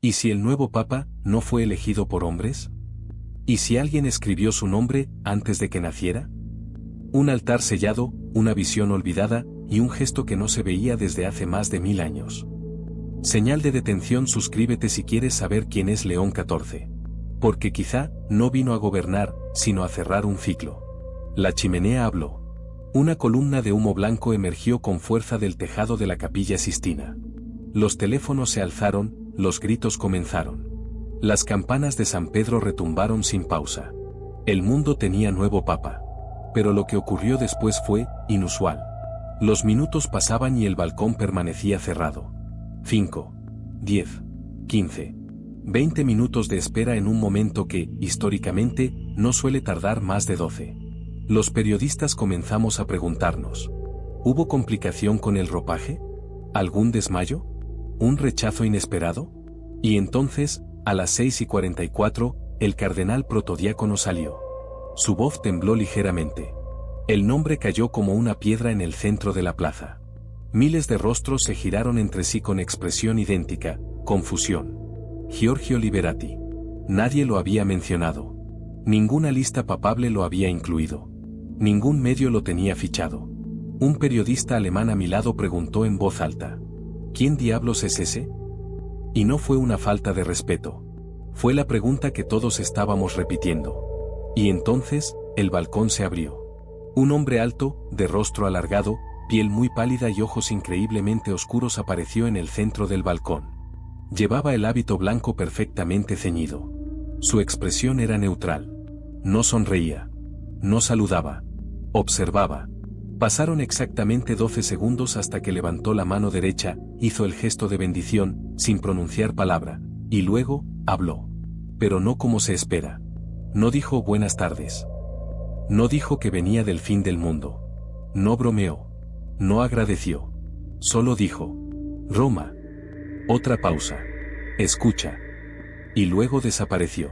¿Y si el nuevo papa no fue elegido por hombres? ¿Y si alguien escribió su nombre antes de que naciera? Un altar sellado, una visión olvidada, y un gesto que no se veía desde hace más de 1000 años. Señal de detención: suscríbete si quieres saber quién es León XIV. Porque quizá no vino a gobernar, sino a cerrar un ciclo. La chimenea habló. Una columna de humo blanco emergió con fuerza del tejado de la Capilla Sistina. Los teléfonos se alzaron, los gritos comenzaron. Las campanas de San Pedro retumbaron sin pausa. El mundo tenía nuevo papa. Pero lo que ocurrió después fue inusual. Los minutos pasaban y el balcón permanecía cerrado. 5, 10, 15, 20 minutos de espera en un momento que, históricamente, no suele tardar más de 12. Los periodistas comenzamos a preguntarnos: ¿hubo complicación con el ropaje? ¿Algún desmayo? ¿Un rechazo inesperado? Y entonces, a las 6:44, el cardenal protodiácono salió. Su voz tembló ligeramente. El nombre cayó como una piedra en el centro de la plaza. Miles de rostros se giraron entre sí con expresión idéntica: confusión. Giorgio Liberati. Nadie lo había mencionado. Ninguna lista papable lo había incluido. Ningún medio lo tenía fichado. Un periodista alemán a mi lado preguntó en voz alta: ¿quién diablos es ese? Y no fue una falta de respeto. Fue la pregunta que todos estábamos repitiendo. Y entonces, el balcón se abrió. Un hombre alto, de rostro alargado, piel muy pálida y ojos increíblemente oscuros apareció en el centro del balcón. Llevaba el hábito blanco perfectamente ceñido. Su expresión era neutral. No sonreía. No saludaba. Observaba. Pasaron exactamente 12 segundos hasta que levantó la mano derecha, hizo el gesto de bendición, sin pronunciar palabra, y luego, habló. Pero no como se espera. No dijo buenas tardes. No dijo que venía del fin del mundo. No bromeó. No agradeció. Solo dijo: Roma. Otra pausa. Escucha. Y luego desapareció.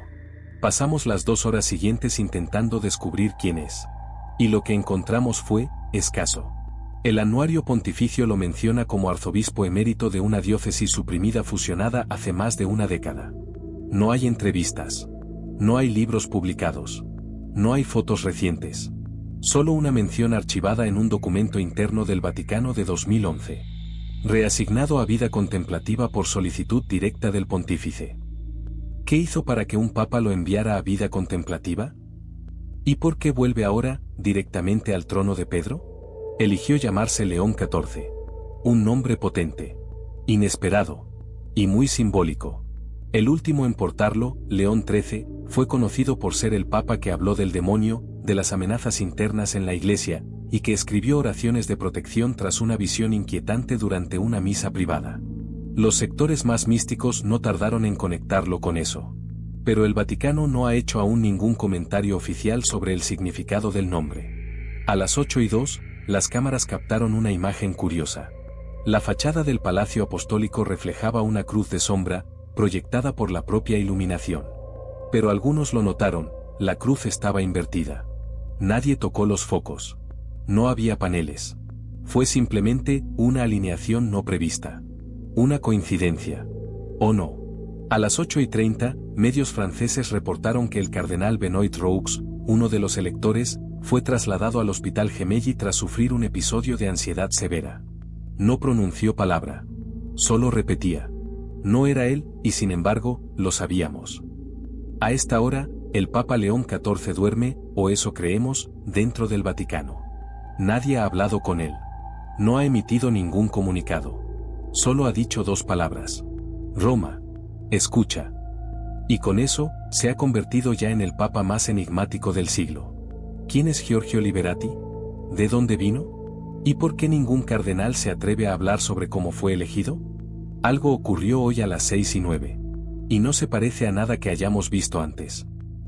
Pasamos las 2 horas siguientes intentando descubrir quién es. Y lo que encontramos fue escaso. El anuario pontificio lo menciona como arzobispo emérito de una diócesis suprimida fusionada hace más de una década. No hay entrevistas. No hay libros publicados. No hay fotos recientes. Solo una mención archivada en un documento interno del Vaticano de 2011. Reasignado a vida contemplativa por solicitud directa del pontífice. ¿Qué hizo para que un papa lo enviara a vida contemplativa? ¿Y por qué vuelve ahora, directamente al trono de Pedro? Eligió llamarse León XIV. Un nombre potente. Inesperado. Y muy simbólico. El último en portarlo, León XIII, fue conocido por ser el papa que habló del demonio, de las amenazas internas en la Iglesia, y que escribió oraciones de protección tras una visión inquietante durante una misa privada. Los sectores más místicos no tardaron en conectarlo con eso. Pero el Vaticano no ha hecho aún ningún comentario oficial sobre el significado del nombre. A las 8:02, las cámaras captaron una imagen curiosa. La fachada del Palacio Apostólico reflejaba una cruz de sombra, proyectada por la propia iluminación. Pero algunos lo notaron: la cruz estaba invertida. Nadie tocó los focos. No había paneles. Fue simplemente una alineación no prevista. Una coincidencia. ¿O no? A las 8:30, medios franceses reportaron que el cardenal Benoît Roux, uno de los electores, fue trasladado al Hospital Gemelli tras sufrir un episodio de ansiedad severa. No pronunció palabra. Solo repetía. No era él, y sin embargo, lo sabíamos. A esta hora, el Papa León XIV duerme, o eso creemos, dentro del Vaticano. Nadie ha hablado con él. No ha emitido ningún comunicado. Solo ha dicho 2 palabras. Roma. Escucha. Y con eso, se ha convertido ya en el papa más enigmático del siglo. ¿Quién es Giorgio Liberati? ¿De dónde vino? ¿Y por qué ningún cardenal se atreve a hablar sobre cómo fue elegido? Algo ocurrió hoy a las 6:09. Y no se parece a nada que hayamos visto antes.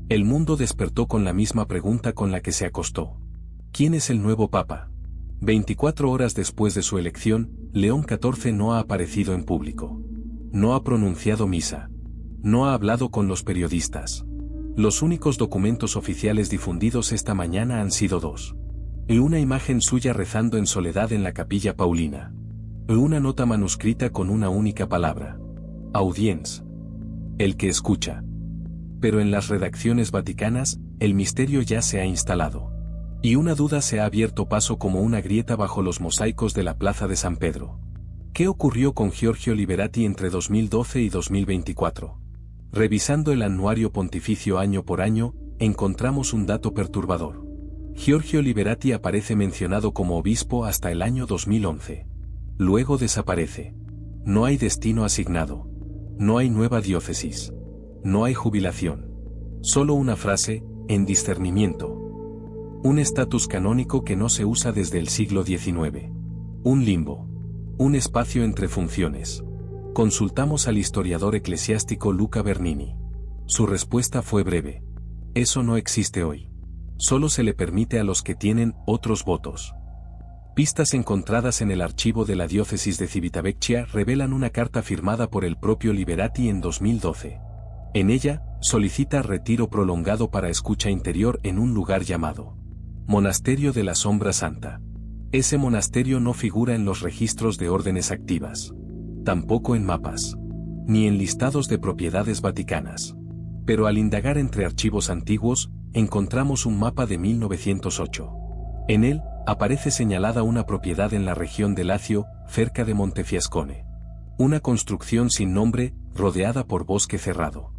El mundo despertó con la misma pregunta con la que se acostó. ¿Quién es el nuevo papa? 24 horas después de su elección, León XIV no ha aparecido en público. No ha pronunciado misa. No ha hablado con los periodistas. Los únicos documentos oficiales difundidos esta mañana han sido 2. Y una imagen suya rezando en soledad en la Capilla Paulina. Y una nota manuscrita con una única palabra. Audience. el que escucha. Pero en las redacciones vaticanas, el misterio ya se ha instalado. Y una duda se ha abierto paso como una grieta bajo los mosaicos de la Plaza de San Pedro. ¿Qué ocurrió con Giorgio Liberati entre 2012 y 2024? Revisando el anuario pontificio año por año, encontramos un dato perturbador. Giorgio Liberati aparece mencionado como obispo hasta el año 2011. Luego desaparece. No hay destino asignado. No hay nueva diócesis. No hay jubilación. Solo una frase, en discernimiento. Un estatus canónico que no se usa desde el siglo XIX. Un limbo. Un espacio entre funciones. Consultamos al historiador eclesiástico Luca Bernini. Su respuesta fue breve. Eso no existe hoy. Solo se le permite a los que tienen otros votos. Pistas encontradas en el archivo de la diócesis de Civitavecchia revelan una carta firmada por el propio Liberati en 2012. En ella, solicita retiro prolongado para escucha interior en un lugar llamado Monasterio de la Sombra Santa. Ese monasterio no figura en los registros de órdenes activas. Tampoco en mapas. Ni en listados de propiedades vaticanas. Pero al indagar entre archivos antiguos, encontramos un mapa de 1908. En él, aparece señalada una propiedad en la región de Lacio, cerca de Montefiascone. Una construcción sin nombre, rodeada por bosque cerrado.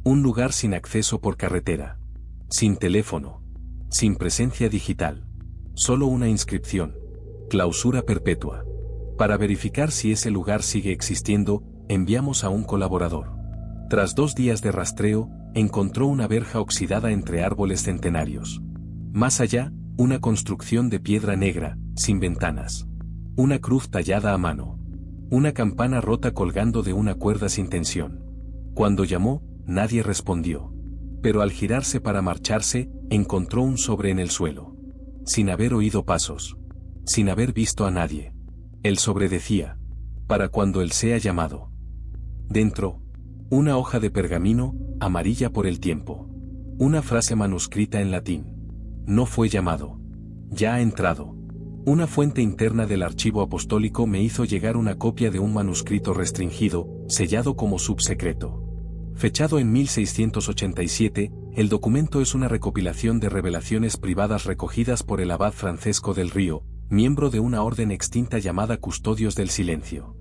Un lugar sin acceso por carretera. Sin teléfono. Sin presencia digital. Solo una inscripción. Clausura perpetua. Para verificar si ese lugar sigue existiendo, enviamos a un colaborador. Tras 2 días de rastreo, encontró una verja oxidada entre árboles centenarios. Más allá, una construcción de piedra negra, sin ventanas. Una cruz tallada a mano. Una campana rota colgando de una cuerda sin tensión. Cuando llamó, nadie respondió. Pero al girarse para marcharse, encontró un sobre en el suelo. Sin haber oído pasos. Sin haber visto a nadie. El sobre decía: para cuando él sea llamado. Dentro, una hoja de pergamino, amarilla por el tiempo. Una frase manuscrita en latín. No fue llamado. Ya ha entrado. Una fuente interna del archivo apostólico me hizo llegar una copia de un manuscrito restringido, sellado como subsecreto. Fechado en 1687, el documento es una recopilación de revelaciones privadas recogidas por el abad Francesco del Río, miembro de una orden extinta llamada Custodios del Silencio.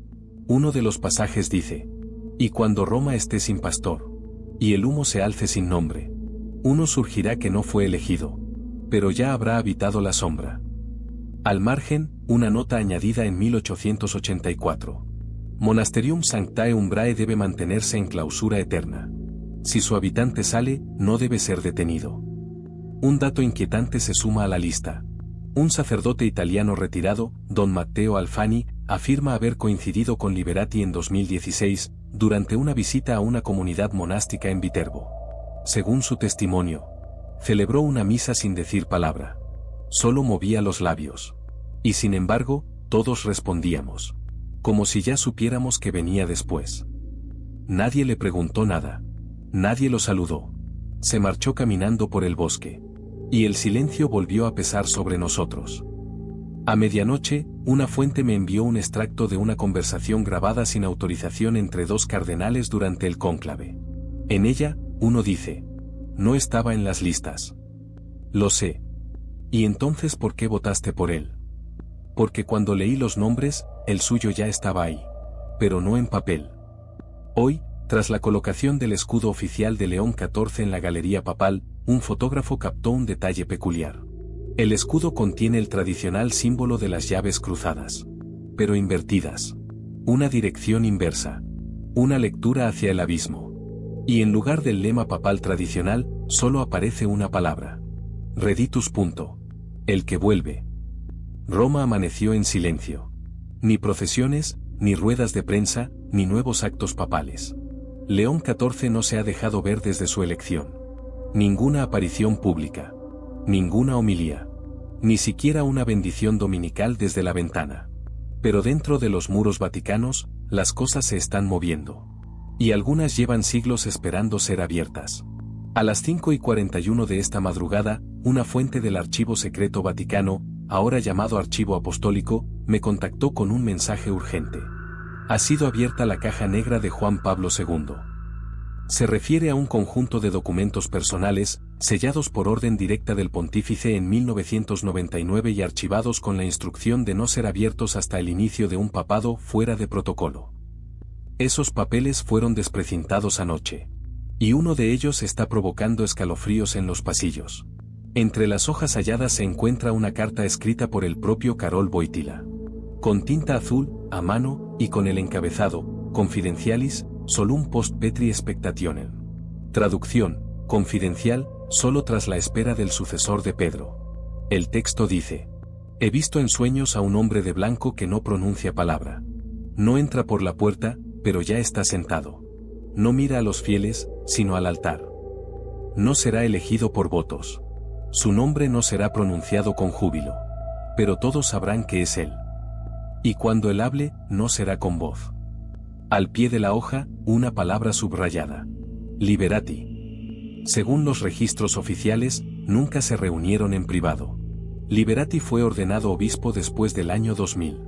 Uno de los pasajes dice: y cuando Roma esté sin pastor, y el humo se alce sin nombre, uno surgirá que no fue elegido, pero ya habrá habitado la sombra. Al margen, una nota añadida en 1884. Monasterium Sanctae Umbrae debe mantenerse en clausura eterna. Si su habitante sale, no debe ser detenido. Un dato inquietante se suma a la lista. Un sacerdote italiano retirado, don Matteo Alfani, afirma haber coincidido con Liberati en 2016, durante una visita a una comunidad monástica en Viterbo. Según su testimonio, celebró una misa sin decir palabra. Solo movía los labios. Y sin embargo, todos respondíamos. Como si ya supiéramos que venía después. Nadie le preguntó nada. Nadie lo saludó. Se marchó caminando por el bosque. Y el silencio volvió a pesar sobre nosotros. A medianoche, una fuente me envió un extracto de una conversación grabada sin autorización entre 2 cardenales durante el cónclave. En ella, uno dice: no estaba en las listas. Lo sé. ¿Y entonces por qué votaste por él? Porque cuando leí los nombres, el suyo ya estaba ahí. Pero no en papel. Hoy, tras la colocación del escudo oficial de León XIV en la galería papal, un fotógrafo captó un detalle peculiar. El escudo contiene el tradicional símbolo de las llaves cruzadas. Pero invertidas. Una dirección inversa. Una lectura hacia el abismo. Y en lugar del lema papal tradicional, solo aparece una palabra. Reditus. El que vuelve. Roma amaneció en silencio. Ni procesiones, ni ruedas de prensa, ni nuevos actos papales. León XIV no se ha dejado ver desde su elección. Ninguna aparición pública. Ninguna homilía. Ni siquiera una bendición dominical desde la ventana. Pero dentro de los muros vaticanos, las cosas se están moviendo. Y algunas llevan siglos esperando ser abiertas. A las 5:41 de esta madrugada, una fuente del Archivo Secreto Vaticano, ahora llamado Archivo Apostólico, me contactó con un mensaje urgente. Ha sido abierta la caja negra de Juan Pablo II. Se refiere a un conjunto de documentos personales, sellados por orden directa del pontífice en 1999 y archivados con la instrucción de no ser abiertos hasta el inicio de un papado fuera de protocolo. Esos papeles fueron desprecintados anoche. Y uno de ellos está provocando escalofríos en los pasillos. Entre las hojas halladas se encuentra una carta escrita por el propio Karol Wojtyła. Con tinta azul, a mano, y con el encabezado, Confidencialis, solum post Petri expectationem. Traducción, confidencial, solo tras la espera del sucesor de Pedro. El texto dice: he visto en sueños a un hombre de blanco que no pronuncia palabra. No entra por la puerta, pero ya está sentado. No mira a los fieles, sino al altar. No será elegido por votos. Su nombre no será pronunciado con júbilo. Pero todos sabrán que es él. Y cuando él hable, no será con voz. Al pie de la hoja, una palabra subrayada. Liberati. Según los registros oficiales, nunca se reunieron en privado. Liberati fue ordenado obispo después del año 2000.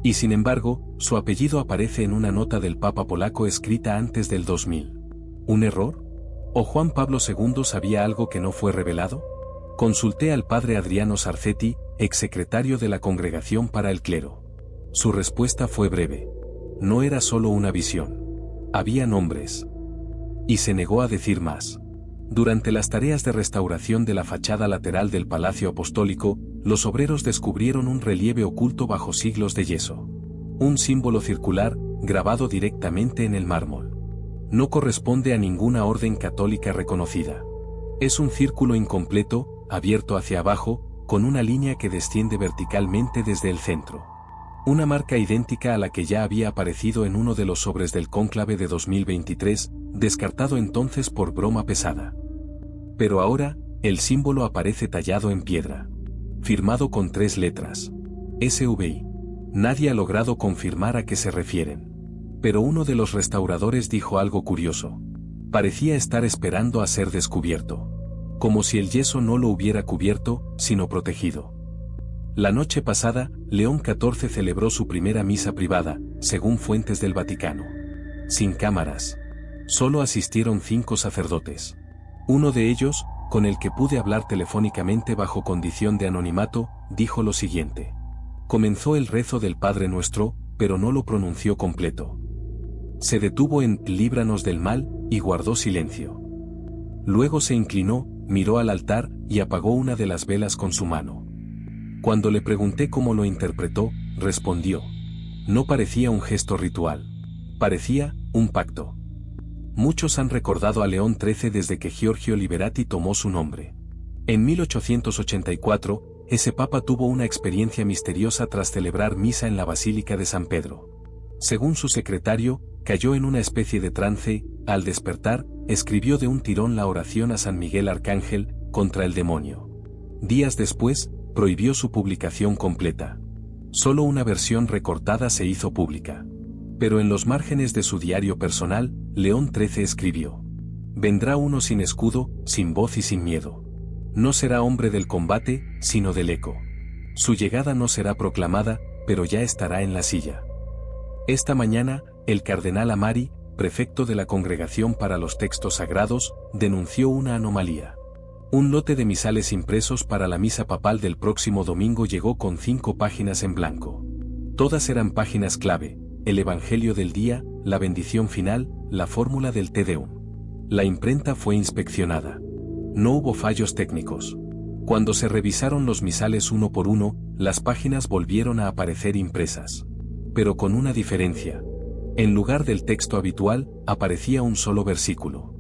Y sin embargo, su apellido aparece en una nota del Papa polaco escrita antes del 2000. ¿Un error? ¿O Juan Pablo II sabía algo que no fue revelado? Consulté al padre Adriano Sarcetti, exsecretario de la Congregación para el Clero. Su respuesta fue breve. No era solo una visión. Había nombres. Y se negó a decir más. Durante las tareas de restauración de la fachada lateral del Palacio Apostólico, los obreros descubrieron un relieve oculto bajo siglos de yeso. Un símbolo circular, grabado directamente en el mármol. No corresponde a ninguna orden católica reconocida. Es un círculo incompleto, abierto hacia abajo, con una línea que desciende verticalmente desde el centro. Una marca idéntica a la que ya había aparecido en uno de los sobres del cónclave de 2023, descartado entonces por broma pesada. Pero ahora, el símbolo aparece tallado en piedra. Firmado con 3 letras. SVI. Nadie ha logrado confirmar a qué se refieren. Pero uno de los restauradores dijo algo curioso. Parecía estar esperando a ser descubierto. Como si el yeso no lo hubiera cubierto, sino protegido. La noche pasada, León XIV celebró su primera misa privada, según fuentes del Vaticano. Sin cámaras. Solo asistieron 5 sacerdotes. Uno de ellos, con el que pude hablar telefónicamente bajo condición de anonimato, dijo lo siguiente. Comenzó el rezo del Padre Nuestro, pero no lo pronunció completo. Se detuvo en «líbranos del mal», y guardó silencio. Luego se inclinó, miró al altar, y apagó una de las velas con su mano. Cuando le pregunté cómo lo interpretó, respondió. No parecía un gesto ritual. Parecía un pacto. Muchos han recordado a León XIII desde que Giorgio Liberati tomó su nombre. En 1884, ese papa tuvo una experiencia misteriosa tras celebrar misa en la Basílica de San Pedro. Según su secretario, cayó en una especie de trance. Al despertar, escribió de un tirón la oración a San Miguel Arcángel, contra el demonio. Días después, prohibió su publicación completa. Solo una versión recortada se hizo pública. Pero en los márgenes de su diario personal, León XIII escribió: vendrá uno sin escudo, sin voz y sin miedo. No será hombre del combate, sino del eco. Su llegada no será proclamada, pero ya estará en la silla. Esta mañana, el cardenal Amari, prefecto de la Congregación para los Textos Sagrados, denunció una anomalía. Un lote de misales impresos para la misa papal del próximo domingo llegó con 5 páginas en blanco. Todas eran páginas clave: el Evangelio del día, la bendición final, la fórmula del Te Deum. La imprenta fue inspeccionada. No hubo fallos técnicos. Cuando se revisaron los misales uno por uno, las páginas volvieron a aparecer impresas. Pero con una diferencia. En lugar del texto habitual, aparecía un solo versículo.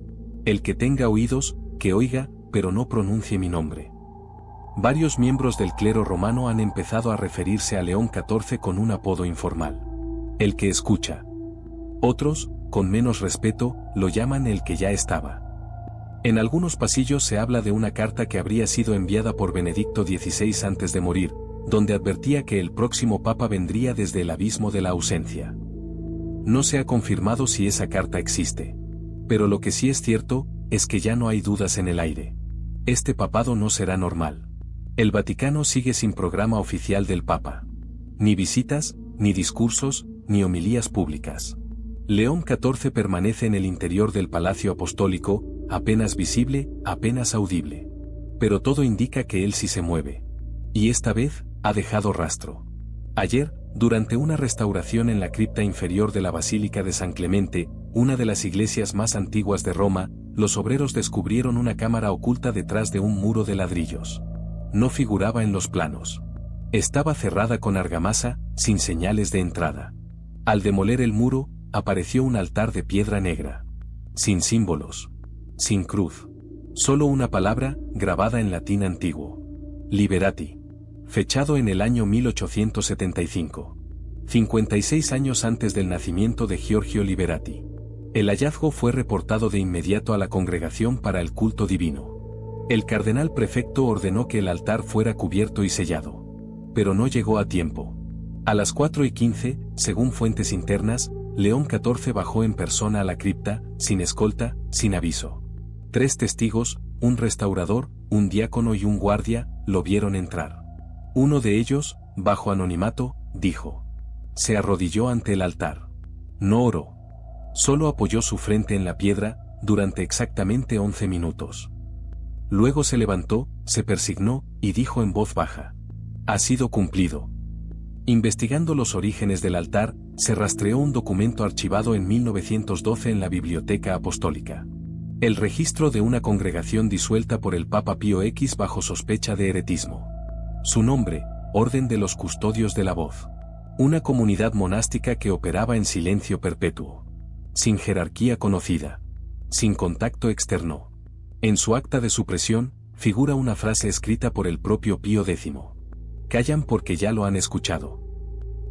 El que tenga oídos, que oiga, pero no pronuncie mi nombre. Varios miembros del clero romano han empezado a referirse a León XIV con un apodo informal: el que escucha. Otros, con menos respeto, lo llaman el que ya estaba. En algunos pasillos se habla de una carta que habría sido enviada por Benedicto XVI antes de morir, donde advertía que el próximo papa vendría desde el abismo de la ausencia. No se ha confirmado si esa carta existe. Pero lo que sí es cierto, es que ya no hay dudas en el aire. Este papado no será normal. El Vaticano sigue sin programa oficial del Papa. Ni visitas, ni discursos, ni homilías públicas. León XIV permanece en el interior del Palacio Apostólico, apenas visible, apenas audible. Pero todo indica que él sí se mueve. Y esta vez, ha dejado rastro. Ayer, durante una restauración en la cripta inferior de la Basílica de San Clemente, una de las iglesias más antiguas de Roma, los obreros descubrieron una cámara oculta detrás de un muro de ladrillos. No figuraba en los planos. Estaba cerrada con argamasa, sin señales de entrada. Al demoler el muro, apareció un altar de piedra negra. Sin símbolos. Sin cruz. Solo una palabra, grabada en latín antiguo. Liberati. Fechado en el año 1875. 56 años antes del nacimiento de Giorgio Liberati. El hallazgo fue reportado de inmediato a la congregación para el culto divino. El cardenal prefecto ordenó que el altar fuera cubierto y sellado. Pero no llegó a tiempo. A las 4:15, según fuentes internas, León XIV bajó en persona a la cripta, sin escolta, sin aviso. 3 testigos, un restaurador, un diácono y un guardia, lo vieron entrar. Uno de ellos, bajo anonimato, dijo. Se arrodilló ante el altar. No oró. Solo apoyó su frente en la piedra, durante exactamente 11 minutos. Luego se levantó, se persignó, y dijo en voz baja. Ha sido cumplido. Investigando los orígenes del altar, se rastreó un documento archivado en 1912 en la Biblioteca Apostólica. El registro de una congregación disuelta por el Papa Pío X bajo sospecha de heretismo. Su nombre, Orden de los Custodios de la Voz. Una comunidad monástica que operaba en silencio perpetuo. Sin jerarquía conocida. Sin contacto externo. En su acta de supresión, figura una frase escrita por el propio Pío X. Callan porque ya lo han escuchado.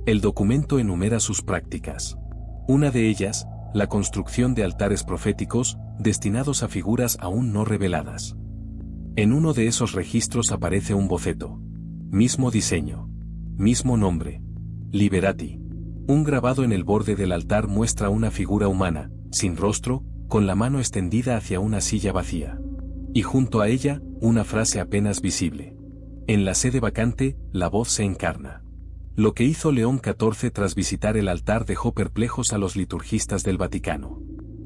El documento enumera sus prácticas. Una de ellas, la construcción de altares proféticos, destinados a figuras aún no reveladas. En uno de esos registros aparece un boceto. Mismo diseño. Mismo nombre. Liberati. Un grabado en el borde del altar muestra una figura humana, sin rostro, con la mano extendida hacia una silla vacía. Y junto a ella, una frase apenas visible. En la sede vacante, la voz se encarna. Lo que hizo León XIV tras visitar el altar dejó perplejos a los liturgistas del Vaticano.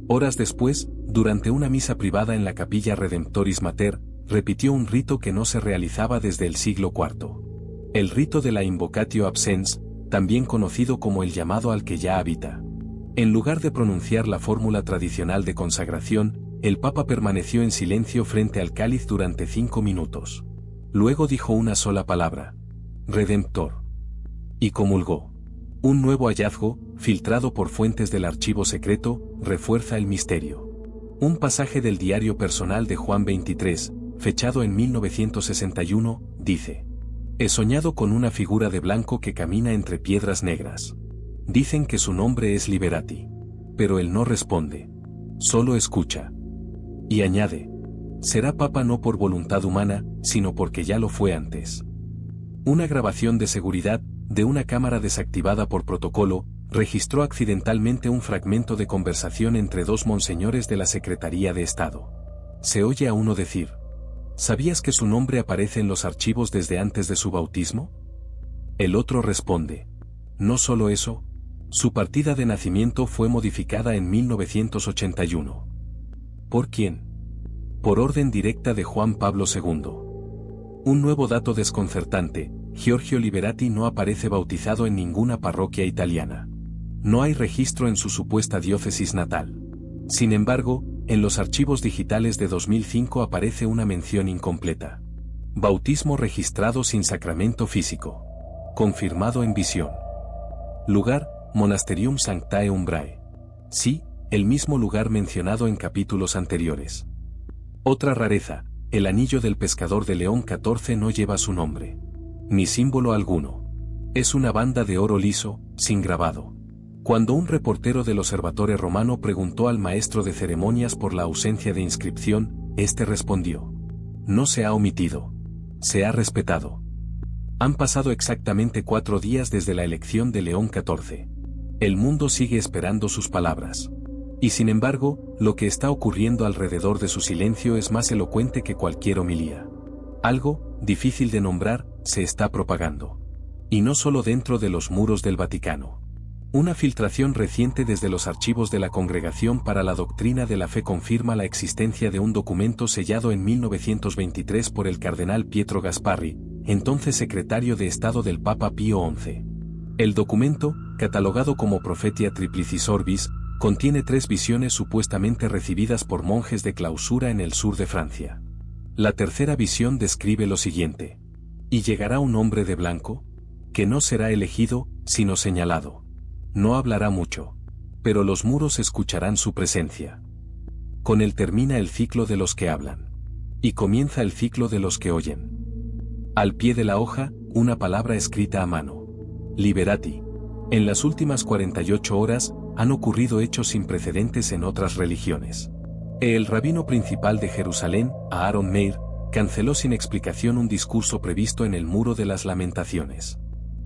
Horas después, durante una misa privada en la Capilla Redemptoris Mater, repitió un rito que no se realizaba desde el siglo IV. El rito de la Invocatio Absens, también conocido como el llamado al que ya habita. En lugar de pronunciar la fórmula tradicional de consagración, el Papa permaneció en silencio frente al cáliz durante 5 minutos. Luego dijo una sola palabra. Redemptor. Y comulgó. Un nuevo hallazgo, filtrado por fuentes del archivo secreto, refuerza el misterio. Un pasaje del diario personal de Juan XXIII, fechado en 1961, dice. He soñado con una figura de blanco que camina entre piedras negras. Dicen que su nombre es Liberati. Pero él no responde. Solo escucha. Y añade. Será papa no por voluntad humana, sino porque ya lo fue antes. Una grabación de seguridad, de una cámara desactivada por protocolo, registró accidentalmente un fragmento de conversación entre 2 monseñores de la Secretaría de Estado. Se oye a uno decir. ¿Sabías que su nombre aparece en los archivos desde antes de su bautismo? El otro responde. No solo eso, su partida de nacimiento fue modificada en 1981. ¿Por quién? Por orden directa de Juan Pablo II. Un nuevo dato desconcertante, Giorgio Liberati no aparece bautizado en ninguna parroquia italiana. No hay registro en su supuesta diócesis natal. Sin embargo, en los archivos digitales de 2005 aparece una mención incompleta. Bautismo registrado sin sacramento físico. Confirmado en visión. Lugar, Monasterium Sanctae Umbrae. Sí, el mismo lugar mencionado en capítulos anteriores. Otra rareza, el anillo del pescador de León XIV no lleva su nombre. Ni símbolo alguno. Es una banda de oro liso, sin grabado. Cuando un reportero del Osservatore Romano preguntó al maestro de ceremonias por la ausencia de inscripción, este respondió. No se ha omitido. Se ha respetado. Han pasado exactamente 4 días desde la elección de León XIV. El mundo sigue esperando sus palabras. Y sin embargo, lo que está ocurriendo alrededor de su silencio es más elocuente que cualquier homilía. Algo, difícil de nombrar, se está propagando. Y no solo dentro de los muros del Vaticano. Una filtración reciente desde los archivos de la Congregación para la Doctrina de la Fe confirma la existencia de un documento sellado en 1923 por el cardenal Pietro Gasparri, entonces secretario de Estado del Papa Pío XI. El documento, catalogado como Prophetia Triplicis Orbis, contiene 3 visiones supuestamente recibidas por monjes de clausura en el sur de Francia. La tercera visión describe lo siguiente. Y llegará un hombre de blanco, que no será elegido, sino señalado. No hablará mucho, pero los muros escucharán su presencia. Con él termina el ciclo de los que hablan. Y comienza el ciclo de los que oyen. Al pie de la hoja, una palabra escrita a mano. Liberati. En las últimas 48 horas, han ocurrido hechos sin precedentes en otras religiones. El rabino principal de Jerusalén, Aaron Meir, canceló sin explicación un discurso previsto en el Muro de las Lamentaciones.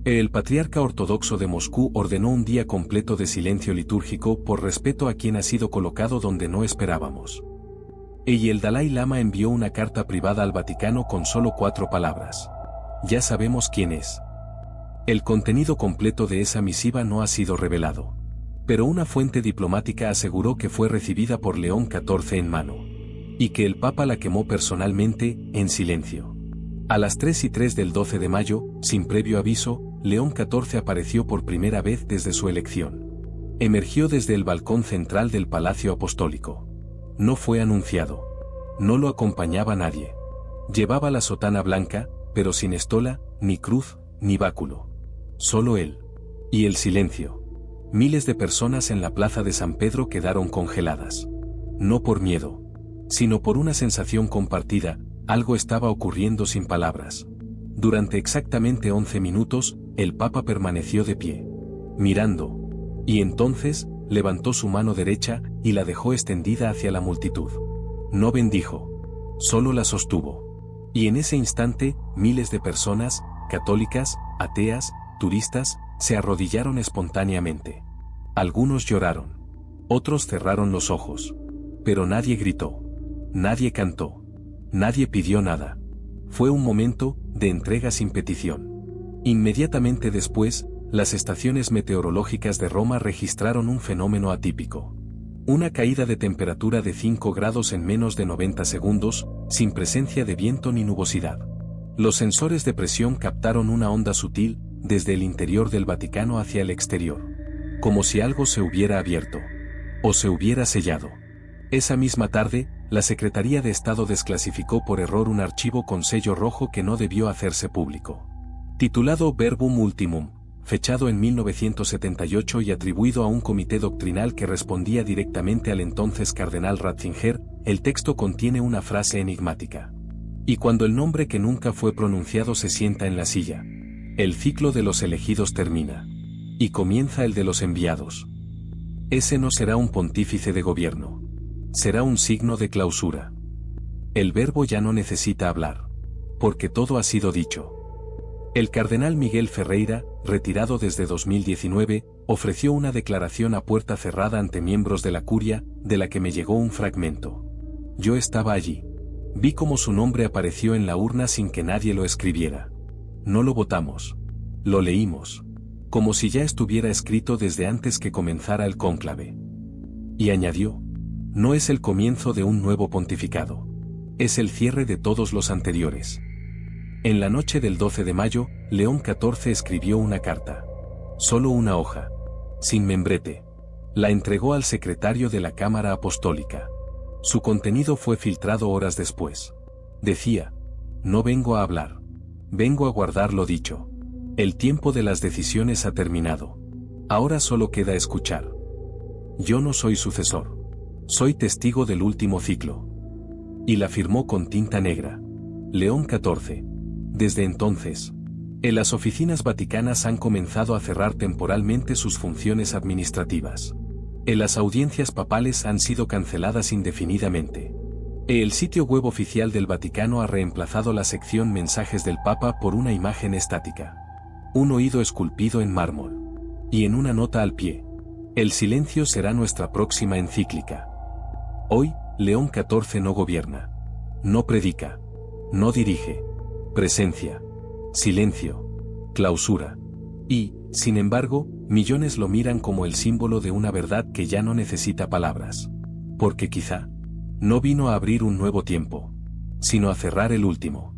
El patriarca ortodoxo de Moscú ordenó un día completo de silencio litúrgico por respeto a quien ha sido colocado donde no esperábamos. Y el Dalai Lama envió una carta privada al Vaticano con solo 4 palabras. Ya sabemos quién es. El contenido completo de esa misiva no ha sido revelado. Pero una fuente diplomática aseguró que fue recibida por León XIV en mano. Y que el Papa la quemó personalmente, en silencio. A las 3:03 del 12 de mayo, sin previo aviso, León XIV apareció por primera vez desde su elección. Emergió desde el balcón central del Palacio Apostólico. No fue anunciado. No lo acompañaba nadie. Llevaba la sotana blanca, pero sin estola, ni cruz, ni báculo. Solo él. Y el silencio. Miles de personas en la plaza de San Pedro quedaron congeladas. No por miedo, sino por una sensación compartida. Algo estaba ocurriendo sin palabras. Durante exactamente 11 minutos, el Papa permaneció de pie, mirando. Y entonces, levantó su mano derecha, y la dejó extendida hacia la multitud. No bendijo. Solo la sostuvo. Y en ese instante, miles de personas, católicas, ateas, turistas, se arrodillaron espontáneamente. Algunos lloraron. Otros cerraron los ojos. Pero nadie gritó. Nadie cantó. Nadie pidió nada. Fue un momento de entrega sin petición. Inmediatamente después, las estaciones meteorológicas de Roma registraron un fenómeno atípico. Una caída de temperatura de 5 grados en menos de 90 segundos, sin presencia de viento ni nubosidad. Los sensores de presión captaron una onda sutil, desde el interior del Vaticano hacia el exterior. Como si algo se hubiera abierto. O se hubiera sellado. Esa misma tarde, la Secretaría de Estado desclasificó por error un archivo con sello rojo que no debió hacerse público. Titulado Verbum Ultimum, fechado en 1978 y atribuido a un comité doctrinal que respondía directamente al entonces cardenal Ratzinger, el texto contiene una frase enigmática. Y cuando el nombre que nunca fue pronunciado se sienta en la silla, el ciclo de los elegidos termina. Y comienza el de los enviados. Ese no será un pontífice de gobierno. Será un signo de clausura. El verbo ya no necesita hablar. Porque todo ha sido dicho. El cardenal Miguel Ferreira, retirado desde 2019, ofreció una declaración a puerta cerrada ante miembros de la curia, de la que me llegó un fragmento. Yo estaba allí. Vi cómo su nombre apareció en la urna sin que nadie lo escribiera. No lo votamos. Lo leímos. Como si ya estuviera escrito desde antes que comenzara el cónclave. Y añadió: no es el comienzo de un nuevo pontificado. Es el cierre de todos los anteriores. En la noche del 12 de mayo, León XIV escribió una carta. Solo una hoja. Sin membrete. La entregó al secretario de la Cámara Apostólica. Su contenido fue filtrado horas después. Decía: no vengo a hablar. Vengo a guardar lo dicho. El tiempo de las decisiones ha terminado. Ahora solo queda escuchar. Yo no soy sucesor. Soy testigo del último ciclo. Y la firmó con tinta negra. León XIV. Desde entonces, las oficinas vaticanas han comenzado a cerrar temporalmente sus funciones administrativas. Las audiencias papales han sido canceladas indefinidamente. El sitio web oficial del Vaticano ha reemplazado la sección Mensajes del Papa por una imagen estática. Un oído esculpido en mármol. Y en una nota al pie: el silencio será nuestra próxima encíclica. Hoy, León XIV no gobierna. No predica. No dirige. Presencia. Silencio. Clausura. Y, sin embargo, Millones lo miran como el símbolo de una verdad que ya no necesita palabras. Porque quizá no vino a abrir un nuevo tiempo, sino a cerrar el último.